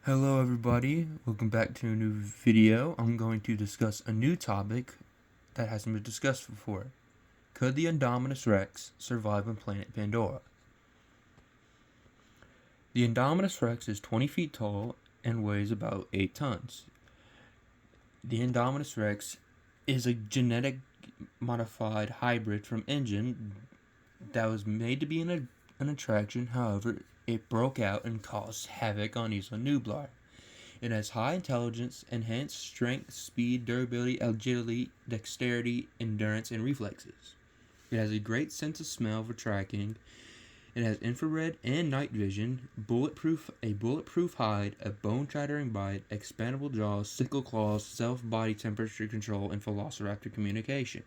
Hello everybody, welcome back to a new video. I'm going to discuss a new topic that hasn't been discussed before. Could the Indominus Rex survive on planet Pandora? The Indominus Rex is 20 feet tall and weighs about 8 tons. The Indominus Rex is a genetic modified hybrid from engine that was made to be an attraction. However, it broke out and caused havoc on Isla Nublar. It has high intelligence, enhanced strength, speed, durability, agility, dexterity, endurance, and reflexes. It has a great sense of smell for tracking. It has infrared and night vision, a bulletproof hide, a bone-shattering bite, expandable jaws, sickle claws, self-body temperature control, and velociraptor communication.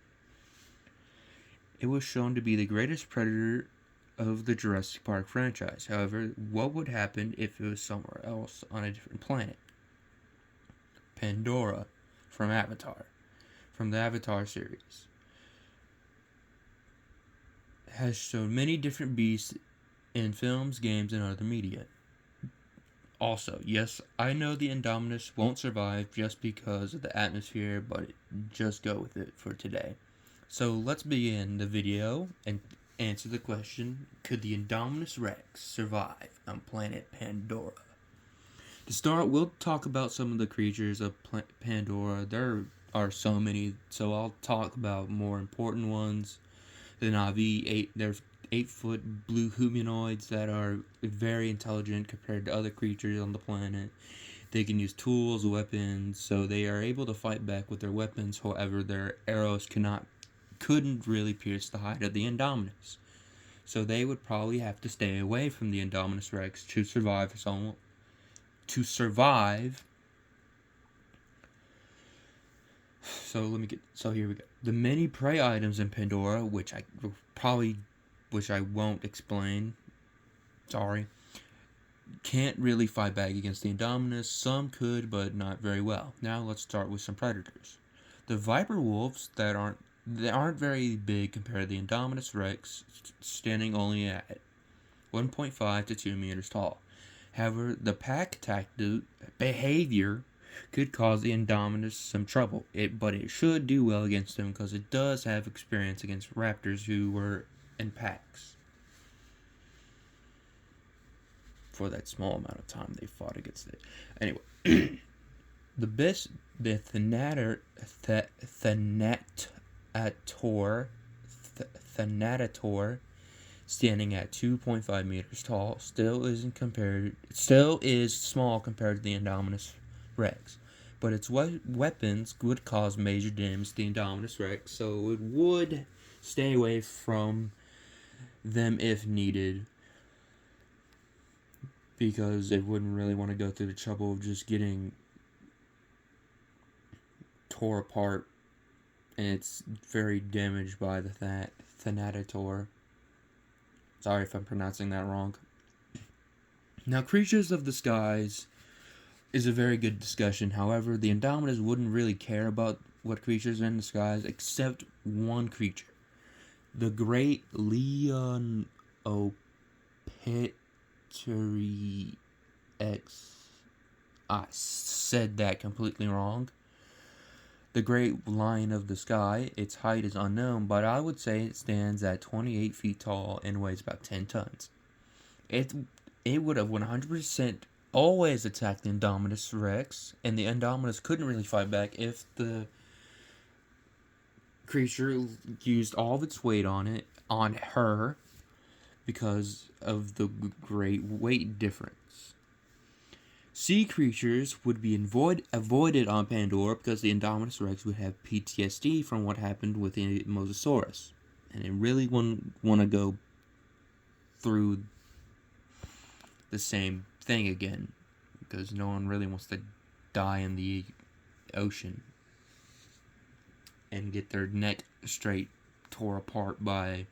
It was shown to be the greatest predator of the Jurassic Park franchise. However, what would happen if it was somewhere else on a different planet? Pandora from the Avatar series, has shown many different beasts in films, games, and other media. Also, yes, I know the Indominus won't survive just because of the atmosphere, but just go with it for today. So let's begin the video and answer the question, could the Indominus Rex survive on planet Pandora? To start, we'll talk about some of the creatures of Pandora. There are so many, so I'll talk about more important ones. The Na'vi, there's 8-foot blue humanoids that are very intelligent compared to other creatures on the planet. They can use tools, weapons, so they are able to fight back with their weapons. However, their arrows couldn't really pierce the hide of the Indominus. So they would probably have to stay away from the Indominus Rex to survive. So here we go. The many prey items in Pandora, which I won't explain. Sorry. Can't really fight back against the Indominus. Some could, but not very well. Now let's start with some predators. The viper wolves they aren't very big compared to the Indominus Rex, standing only at 1.5 to 2 meters tall. However, the pack tactic behavior could cause the Indominus some trouble. But it should do well against them because it does have experience against raptors who were in packs. For that small amount of time they fought against it. Anyway, the Thanatator, standing at 2.5 meters tall, still is small compared to the Indominus Rex, but its weapons would cause major damage to the Indominus Rex, so it would stay away from them if needed, because it wouldn't really want to go through the trouble of just getting tore apart, and it's very damaged by the Thanatator. Sorry if I'm pronouncing that wrong. Now, creatures of the skies is a very good discussion. However, the Indominus wouldn't really care about what creatures are in the skies except one creature. The great Leonopteryx. I said that completely wrong. The great lion of the sky. Its height is unknown, but I would say it stands at 28 feet tall and weighs about 10 tons. It would have 100% always attacked the Indominus Rex, and the Indominus couldn't really fight back if the creature used all of its weight on her, because of the great weight difference. Sea creatures would be avoided on Pandora because the Indominus Rex would have PTSD from what happened with the Mosasaurus, and it really wouldn't want to go through the same thing again, because no one really wants to die in the ocean and get their neck straight tore apart by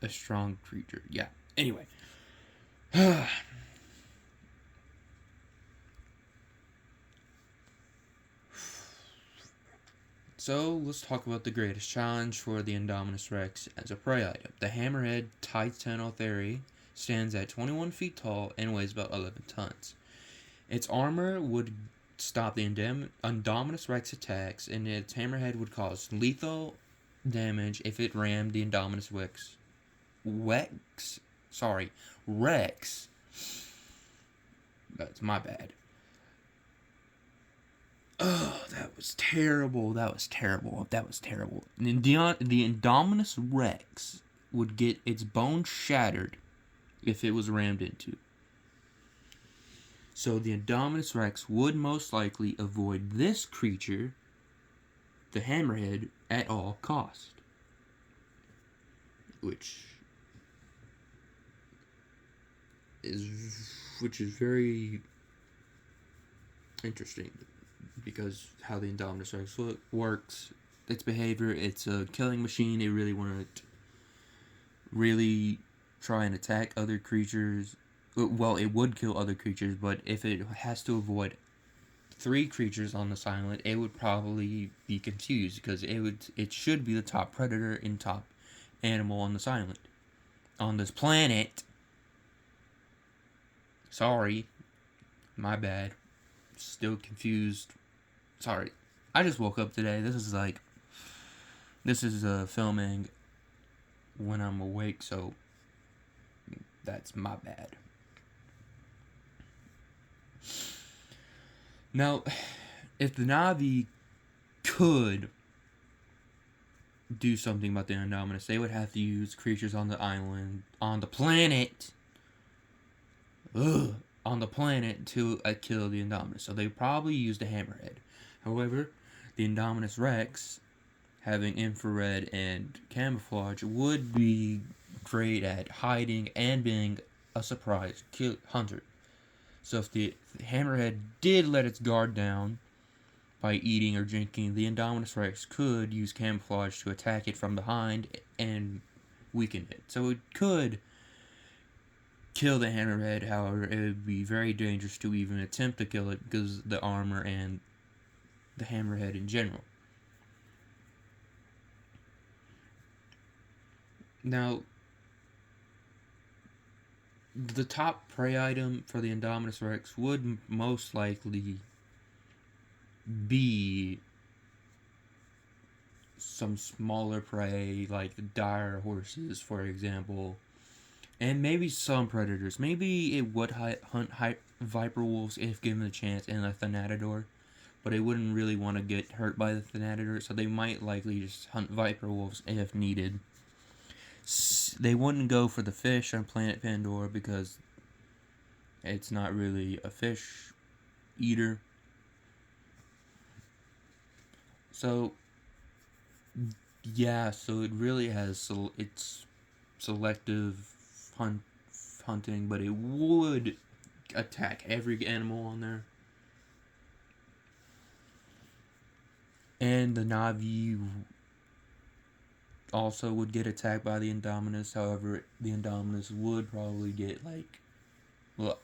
a strong creature. Yeah. Anyway. So, let's talk about the greatest challenge for the Indominus Rex as a prey item. The hammerhead Titanotheria stands at 21 feet tall and weighs about 11 tons. Its armor would stop the Indominus Rex attacks, and its hammerhead would cause lethal damage if it rammed the Indominus Rex. That's my bad. Oh, that was terrible. The Indominus Rex would get its bones shattered if it was rammed into. So the Indominus Rex would most likely avoid this creature, the Hammerhead, at all cost. Which is very interesting, because how the Indominus Rex works, its behavior, it's a killing machine. It really want to try and attack other creatures. Well, it would kill other creatures, but if it has to avoid 3 creatures on this island, it would probably be confused, because it should be the top predator and top animal on this island, on this planet. Sorry, my bad. Still confused. Sorry, I just woke up today. This is filming when I'm awake, so that's my bad. Now, if the Na'vi could do something about the Indominus, they would have to use creatures on the island, on the planet, to kill the Indominus. So they probably used a hammerhead. However, the Indominus Rex, having infrared and camouflage, would be great at hiding and being a surprise hunter. So if the hammerhead did let its guard down by eating or drinking, the Indominus Rex could use camouflage to attack it from behind and weaken it. So it could kill the hammerhead. However, it would be very dangerous to even attempt to kill it, because of the armor and the hammerhead in general. Now, the top prey item for the Indominus Rex would most likely be some smaller prey, like dire horses, for example, and maybe some predators. Maybe it would hunt viper wolves if given the chance, and a Thanatodor, but it wouldn't really want to get hurt by the Thanatodor, so they might likely just hunt viper wolves if needed. They wouldn't go for the fish on planet Pandora, because it's not really a fish eater. So, yeah, so it really has it's selective hunting, but it would attack every animal on there. And the Na'vi also would get attacked by the Indominus. However, the Indominus would probably get let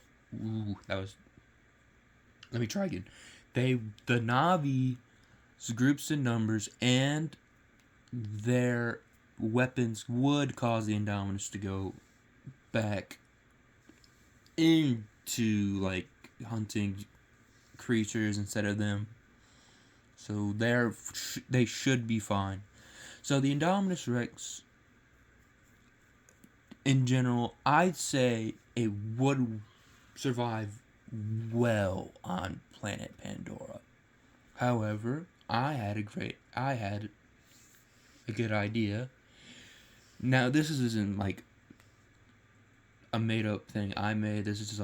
me try again. The Na'vi's groups and numbers and their weapons would cause the Indominus to go back into hunting creatures instead of them. So they should be fine. So the Indominus Rex, in general, I'd say it would survive well on planet Pandora. However, I had a good idea. Now, this isn't a made up thing I made. This is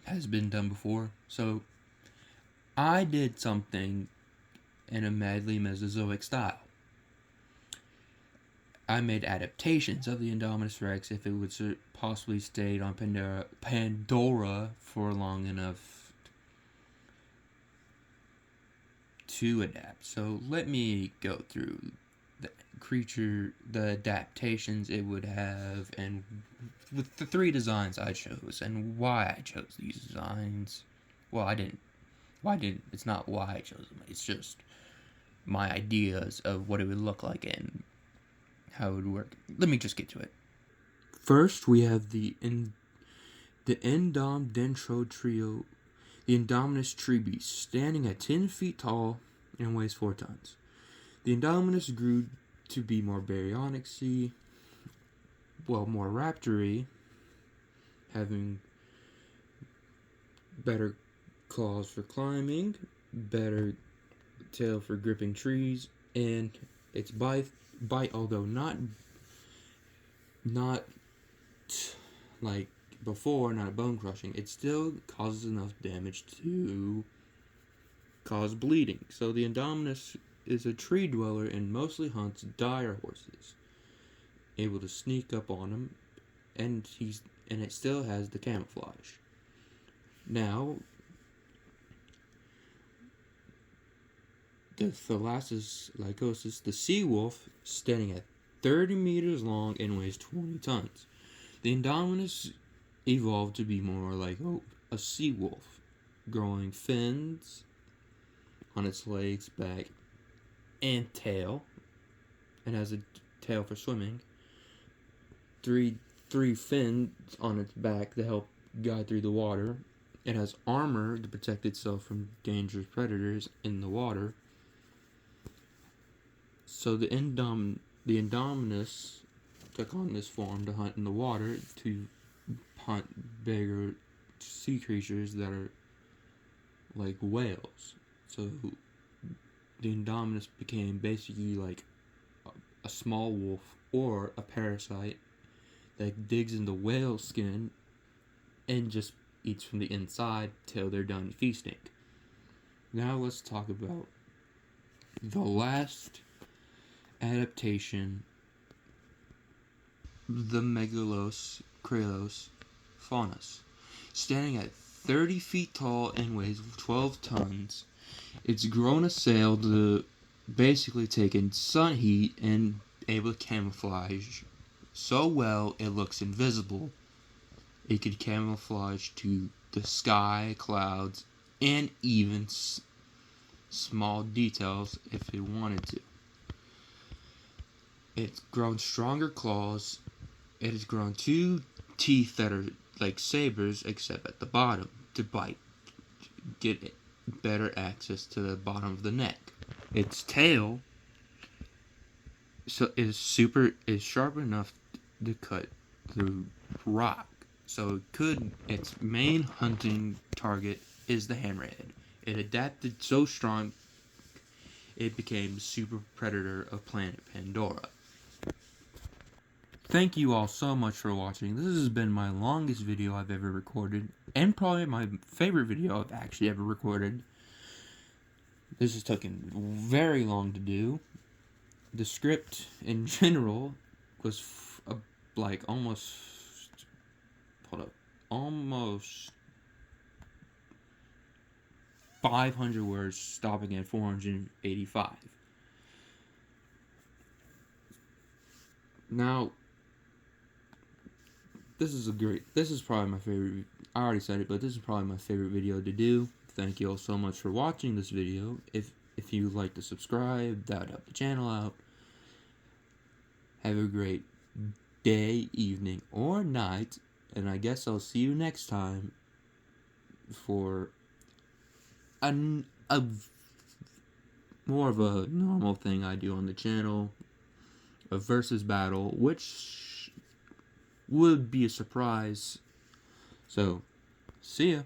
has been done before. So I did something in a madly Mesozoic style. I made adaptations of the Indominus Rex if it would possibly stayed on Pandora for long enough to adapt. So let me go through the adaptations it would have, and with the 3 designs I chose, and why I chose these designs. Well, it's not why I chose them, it's just my ideas of what it would look like and how it would work. Let me just get to it. First, we have the Indomdentro trio, the Indominus tree beast, standing at 10 feet tall and weighs 4 tons. The Indominus grew to be more baryonyx-y, more raptory, having better claws for climbing, better tail for gripping trees, and its bite, although not like before, not bone crushing, it still causes enough damage to cause bleeding. So the Indominus is a tree dweller and mostly hunts dire horses, able to sneak up on them, and it still has the camouflage. Now, the Thalassus lycosus, the sea wolf, standing at 30 meters long and weighs 20 tons. The Indominus evolved to be more like a sea wolf, growing fins on its legs, back, and tail. It has a tail for swimming. Three fins on its back to help guide through the water. It has armor to protect itself from dangerous predators in the water. So the Indominus took on this form to hunt in the water, to hunt bigger sea creatures that are like whales. So the Indominus became basically like a small wolf or a parasite that digs into whale skin and just eats from the inside till they're done feasting. Now let's talk about the last adaptation, the Megalos Kralos faunus. Standing at 30 feet tall and weighs 12 tons, it's grown a sail to basically take in sun heat and able to camouflage so well it looks invisible. It could camouflage to the sky, clouds, and even small details if it wanted to. It's grown stronger claws. It has grown 2 teeth that are like sabers, except at the bottom, to bite. Get better access to the bottom of the neck. Its tail is sharp enough to cut through rock. So its main hunting target is the hammerhead. It adapted so strong it became the super predator of planet Pandora. Thank you all so much for watching. This has been my longest video I've ever recorded, and probably my favorite video I've actually ever recorded. This has taken very long to do. The script in general was almost 500 words, stopping at 485. Now, this is probably my favorite. I already said it, but this is probably my favorite video to do. Thank you all so much for watching this video. If you would like to subscribe, that would help the channel out. Have a great day, evening, or night, and I guess I'll see you next time for a more of a normal thing I do on the channel, a versus battle, which would be a surprise. So, see ya.